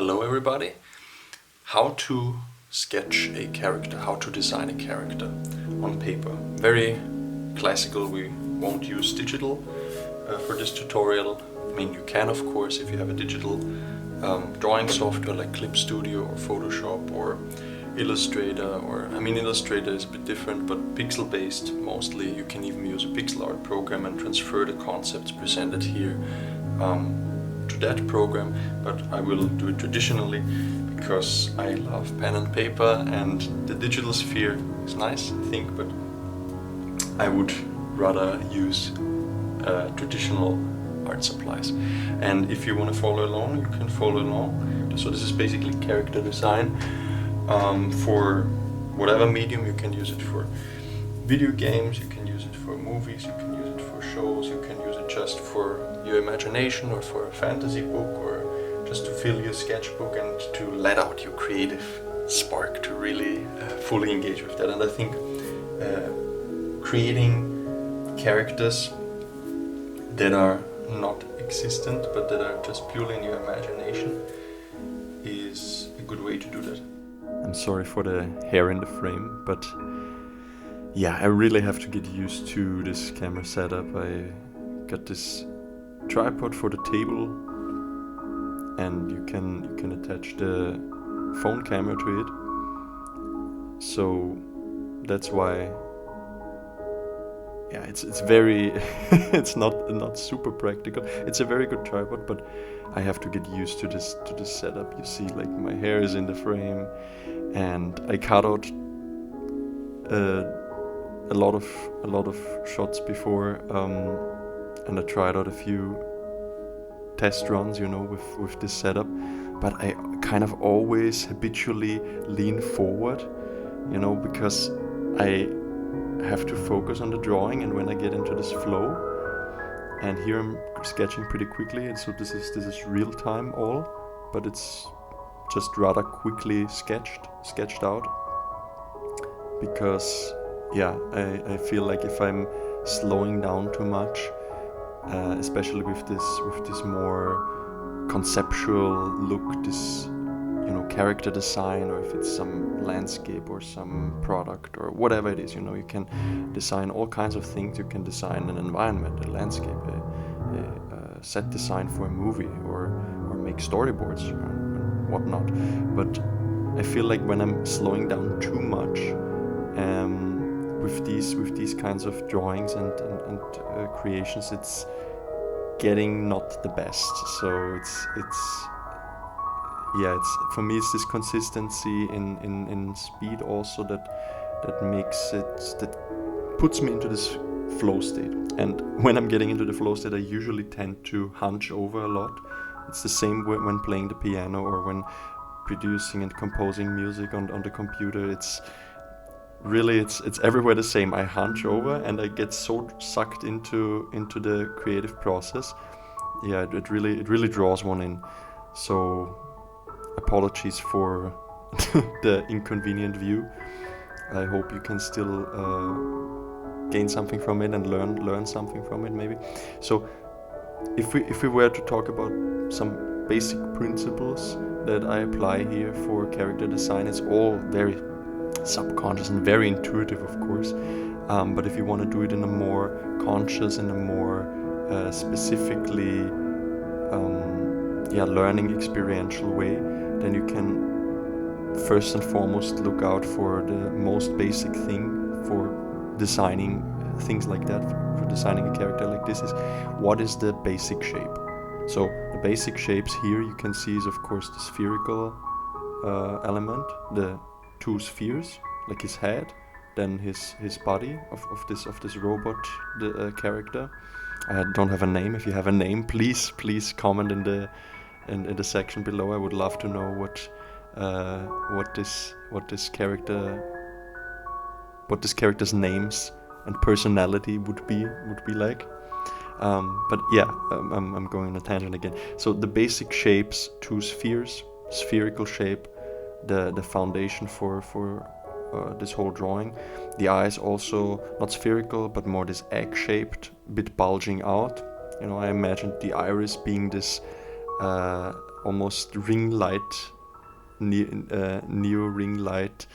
Hello everybody. How to sketch a character, how to design a character on paper. Very classical, we won't use digital for this tutorial. I mean, you can of course if you have a digital drawing software like Clip Studio or Photoshop or Illustrator, Illustrator is a bit different, but pixel based mostly. You can even use a pixel art program and transfer the concepts presented here to that program, but I will do it traditionally because I love pen and paper, and the digital sphere is nice, I think, but I would rather use traditional art supplies. And if you want to follow along, you can follow along. So this is basically character design for whatever medium. You can use it for video games, you can use it for movies, you can use it for shows, you can use it just for your imagination or for a fantasy book, or just to fill your sketchbook and to let out your creative spark to really fully engage with that. And I think creating characters that are not existent but that are just purely in your imagination is a good way to do that. I'm sorry for the hair in the frame, but yeah, I really have to get used to this camera setup. I got this tripod for the table, and you can attach the phone camera to it. So that's why, yeah, it's very it's not super practical. It's a very good tripod, but I have to get used to this setup. You see, like, my hair is in the frame, and I cut out a lot of shots before, and I tried out a few test runs, with this setup, but I kind of always habitually lean forward, because I have to focus on the drawing, and when I get into this flow, and here I'm sketching pretty quickly, and so this is real time all, but it's just rather quickly sketched out, because I feel like if I'm slowing down too much, especially with this more conceptual look, this character design, or if it's some landscape or some product or whatever it is, you can design all kinds of things. You can design an environment, a landscape, a set design for a movie, or make storyboards and whatnot. But I feel like when I'm slowing down too much, with these kinds of drawings and creations, it's getting not the best. So it's for me, it's this consistency in speed also that makes it, that puts me into this flow state. And when I'm getting into the flow state, I usually tend to hunch over a lot. It's the same when playing the piano or when producing and composing music on the computer. It's everywhere the same. I hunch over and I get so sucked into the creative process. Yeah, it really draws one in. So apologies for the inconvenient view. I hope you can still gain something from it and learn something from it, maybe. So if we were to talk about some basic principles that I apply here for character design, it's all very subconscious and very intuitive, of course, but if you want to do it in a more conscious, in a more specifically learning experiential way, then you can first and foremost look out for the most basic thing for designing things like that, for designing a character like this, is what is the basic shape. So the basic shapes here you can see is, of course, the spherical element, the two spheres, like his head, then his body of this robot, the character. I don't have a name. If you have a name, please comment in the section below. I would love to know what this character's names and personality would be like. But yeah, I'm going on a tangent again. So the basic shapes, two spheres, spherical shape, the foundation for this whole drawing. The eyes also not spherical, but more this egg-shaped, bit bulging out. I imagined the iris being this almost ring light, neo ring light,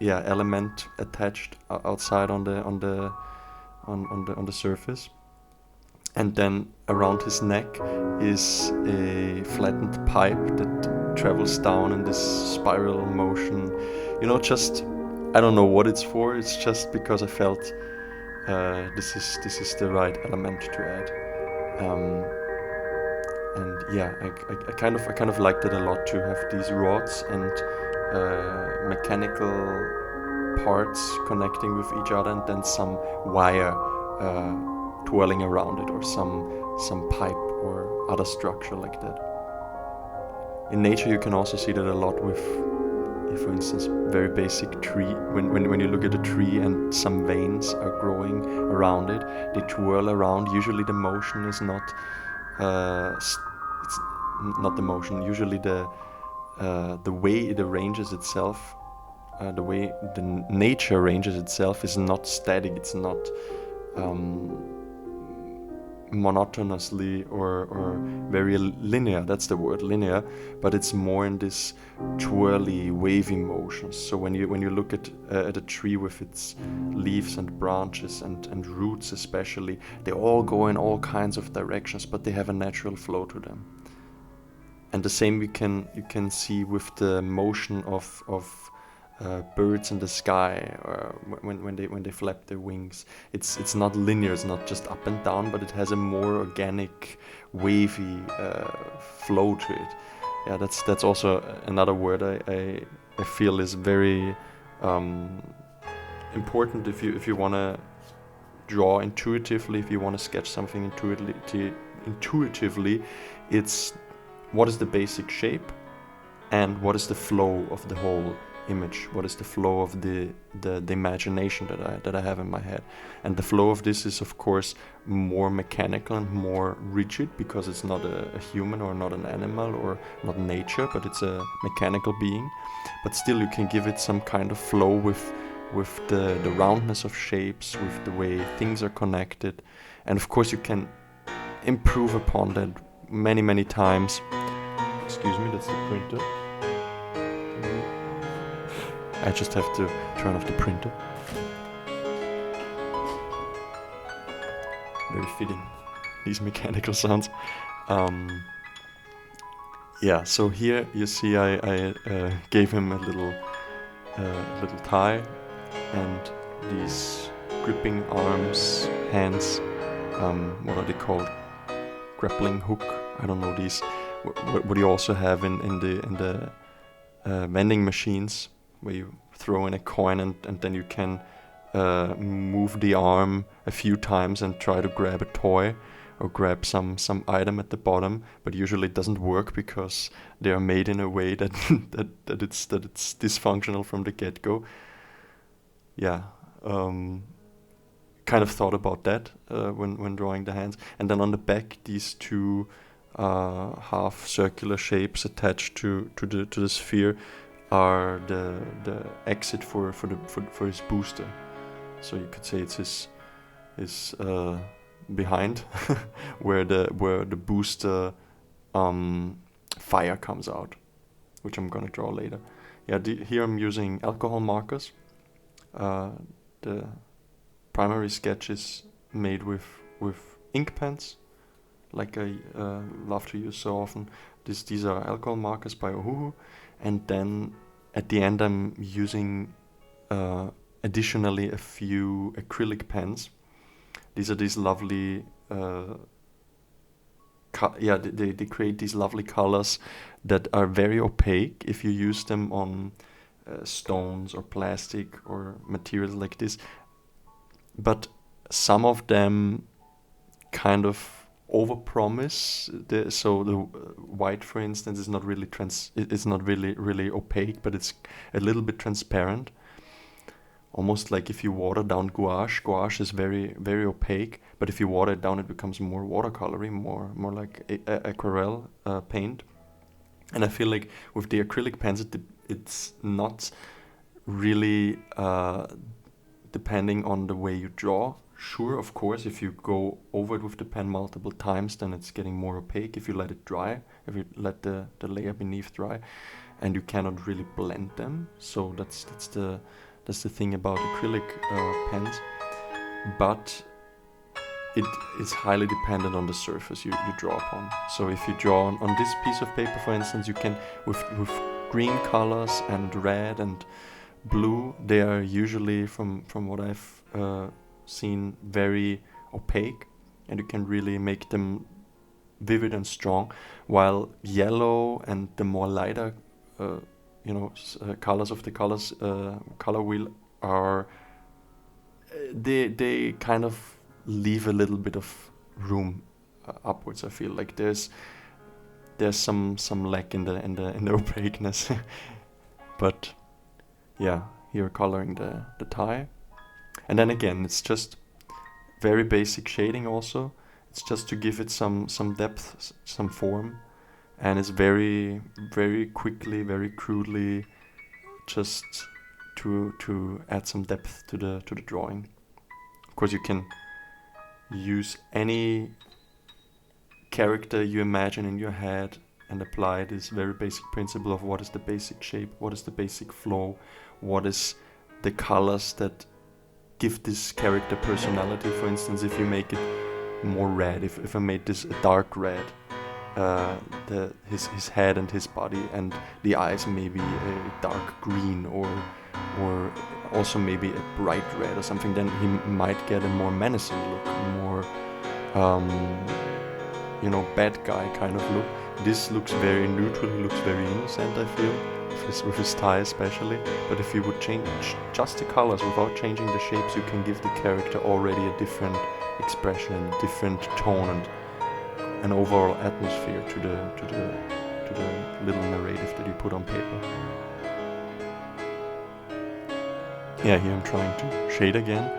element attached outside on the surface. And then around his neck is a flattened pipe that travels down in this spiral motion. Just I don't know what it's for. It's just because I felt this is the right element to add. And yeah, I kind of liked it a lot to have these rods and mechanical parts connecting with each other, and then some wire twirling around it, or some pipe or other structure like that. In nature, you can also see that a lot with, for instance, very basic tree. When you look at a tree and some veins are growing around it, they twirl around. Usually, the motion is not. It's not the motion. Usually, the way it arranges itself, the way the nature arranges itself, is not static. It's not monotonously or very linear. That's the word, linear. But it's more in this twirly, wavy motions. So when you look at a tree with its leaves and branches and roots especially, they all go in all kinds of directions, but they have a natural flow to them. And the same you can see with the motion of birds in the sky, when they flap their wings. It's not linear. It's not just up and down, but it has a more organic, wavy flow to it. Yeah, that's also another word I feel is very important if you want to draw intuitively, if you want to sketch something intuitively. It's what is the basic shape, and what is the flow of the whole image, what is the flow of the imagination that I have in my head. And the flow of this is of course more mechanical and more rigid, because it's not a human or not an animal or not nature, but it's a mechanical being. But still you can give it some kind of flow with the roundness of shapes, with the way things are connected. And of course you can improve upon that many times. Excuse me, that's the printer. I just have to turn off the printer. Very fitting, these mechanical sounds. So here you see I gave him a little tie, and these gripping arms, hands, what are they called? Grappling hook, I don't know, these, what you also have in the vending machines, where you throw in a coin and then you can move the arm a few times and try to grab a toy or grab some item at the bottom, but usually it doesn't work because they are made in a way that that it's dysfunctional from the get-go. Kind of thought about that when drawing the hands. And then on the back, these two half circular shapes attached to the sphere are the exit for his booster. So you could say it's his behind where the booster fire comes out, which I'm gonna draw later. Here I'm using alcohol markers. The primary sketch is made with ink pens, like I love to use so often. These are alcohol markers by Ohuhu, and then at the end I'm using additionally a few acrylic pens. These are these lovely they create these lovely colors that are very opaque if you use them on stones or plastic or materials like this, but some of them kind of overpromise. So the white, for instance, is not really it's not really opaque, but it's a little bit transparent. Almost like if you water down gouache. Gouache is very opaque, but if you water it down, it becomes more watercolory, more like aquarelle paint. And I feel like with the acrylic pens, it's not really depending on the way you draw. Sure, of course, if you go over it with the pen multiple times, then it's getting more opaque. If you let it dry, if you let the layer beneath dry, and you cannot really blend them. So that's the thing about acrylic pens. But it is highly dependent on the surface you draw upon. So if you draw on this piece of paper, for instance, you can with green colors and red and blue, they are usually from what I've seen very opaque, and you can really make them vivid and strong, while yellow and the more lighter colors of the color wheel are they kind of leave a little bit of room upwards. I feel like there's some lack in the opaqueness. But yeah, here coloring the tie. And then again, it's just very basic shading also. It's just to give it some depth, some form. And it's very, very quickly, very crudely, just to add some depth to the drawing. Of course, you can use any character you imagine in your head and apply this very basic principle of what is the basic shape, what is the basic flow, what is the colors that give this character personality. For instance, if you make it more red, if I made this a dark red, his head and his body and the eyes maybe a dark green, or also maybe a bright red or something, then he might get a more menacing look, more bad guy kind of look. This looks very neutral, he looks very innocent, I feel, with his tie especially. But if you would change just the colors without changing the shapes, you can give the character already a different expression and a different tone and an overall atmosphere to the little narrative that you put on paper. Yeah, here I'm trying to shade again.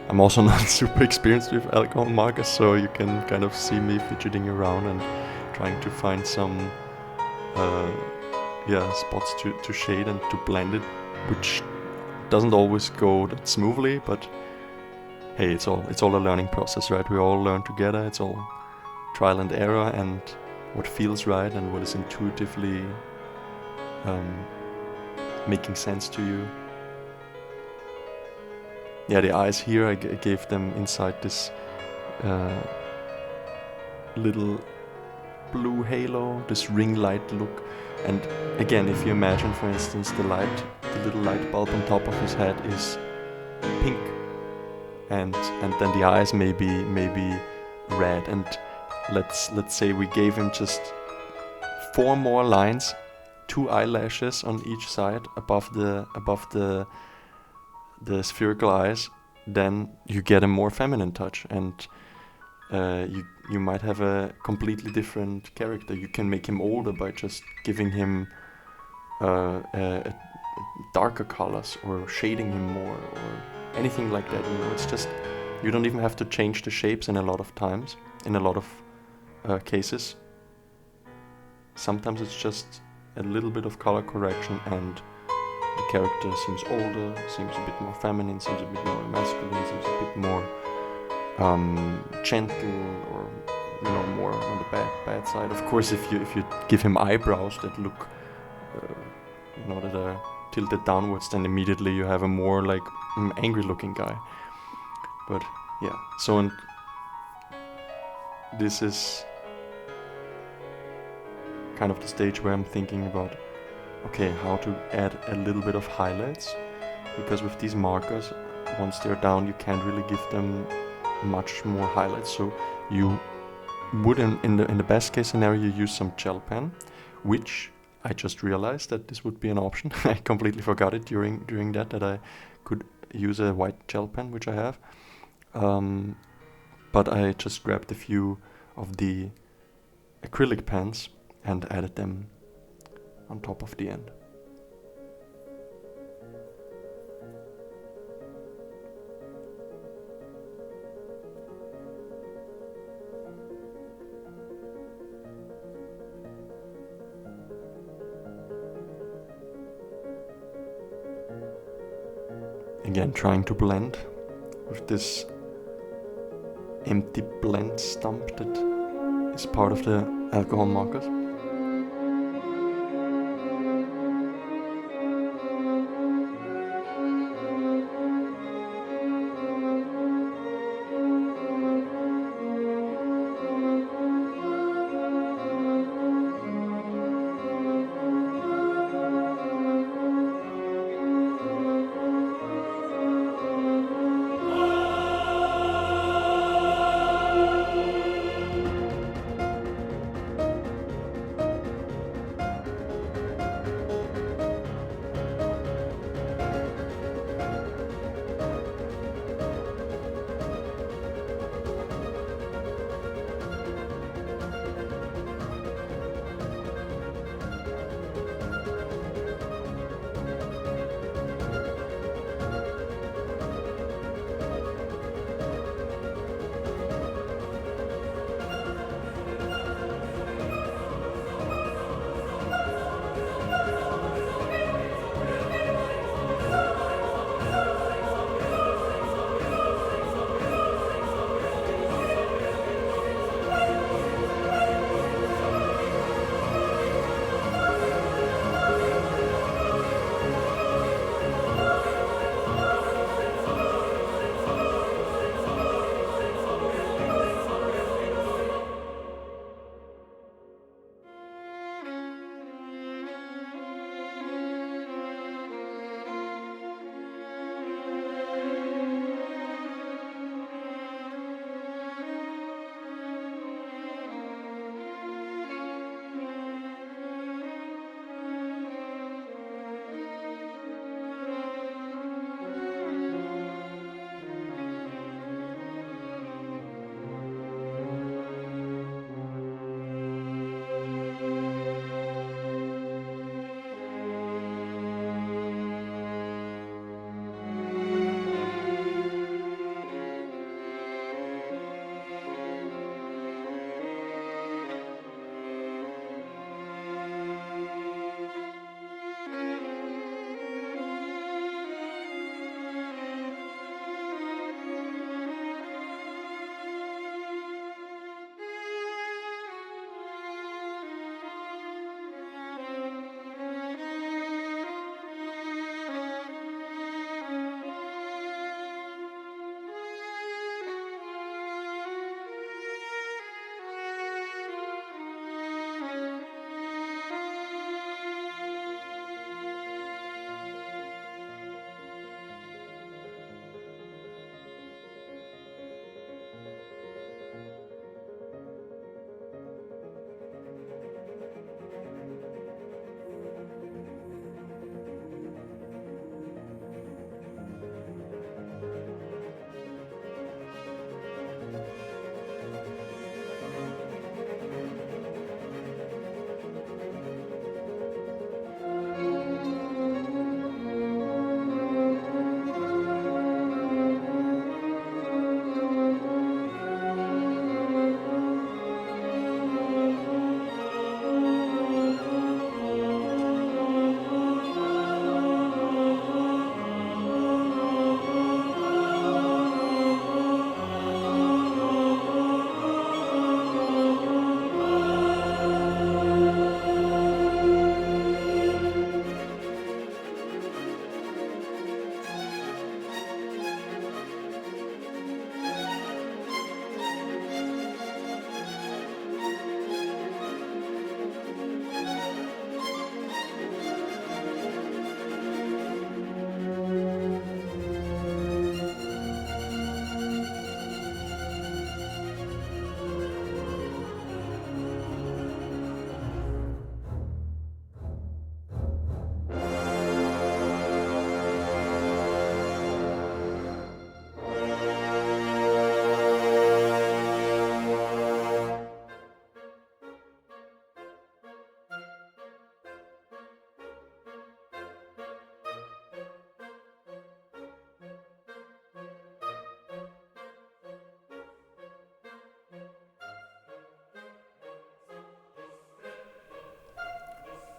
I'm also not super experienced with alcohol markers, so you can kind of see me fidgeting around and trying to find some spots to shade and to blend it, which doesn't always go that smoothly, but hey, it's all a learning process, right? We all learn together. It's all trial and error, and what feels right and what is intuitively making sense to you. Yeah, the eyes here, I gave them inside this little blue halo, this ring light look. And again, if you imagine, for instance, the little light bulb on top of his head is pink, and then the eyes may be red, and let's say we gave him just 4 more lines, 2 eyelashes on each side above the spherical eyes, then you get a more feminine touch, and you might have a completely different character. You can make him older by just giving him darker colors or shading him more or anything like that. It's just, you don't even have to change the shapes in a lot of cases. Sometimes it's just a little bit of color correction and the character seems older, seems a bit more feminine, seems a bit more masculine, seems a bit more gentle, or more on the bad side. Of course, if you give him eyebrows that look that are tilted downwards, then immediately you have a more like angry looking guy. But yeah, so this is kind of the stage where I'm thinking about, okay, how to add a little bit of highlights, because with these markers, once they're down, you can't really give them much more highlights. So you would, in the best case scenario, you use some gel pen, which I just realized that this would be an option. I completely forgot it during that I could use a white gel pen, which I have. But I just grabbed a few of the acrylic pens and added them on top of the end. Again, trying to blend with this empty blend stump that is part of the alcohol market.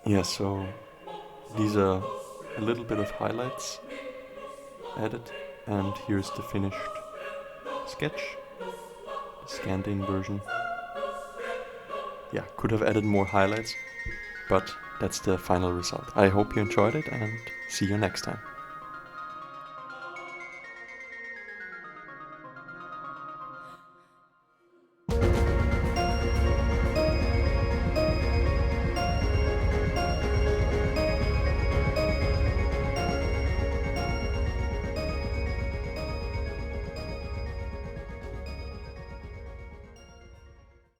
Yeah, so these are a little bit of highlights added, and here's the finished sketch. scanned in version. Yeah, could have added more highlights, but that's the final result. I hope you enjoyed it and see you next time.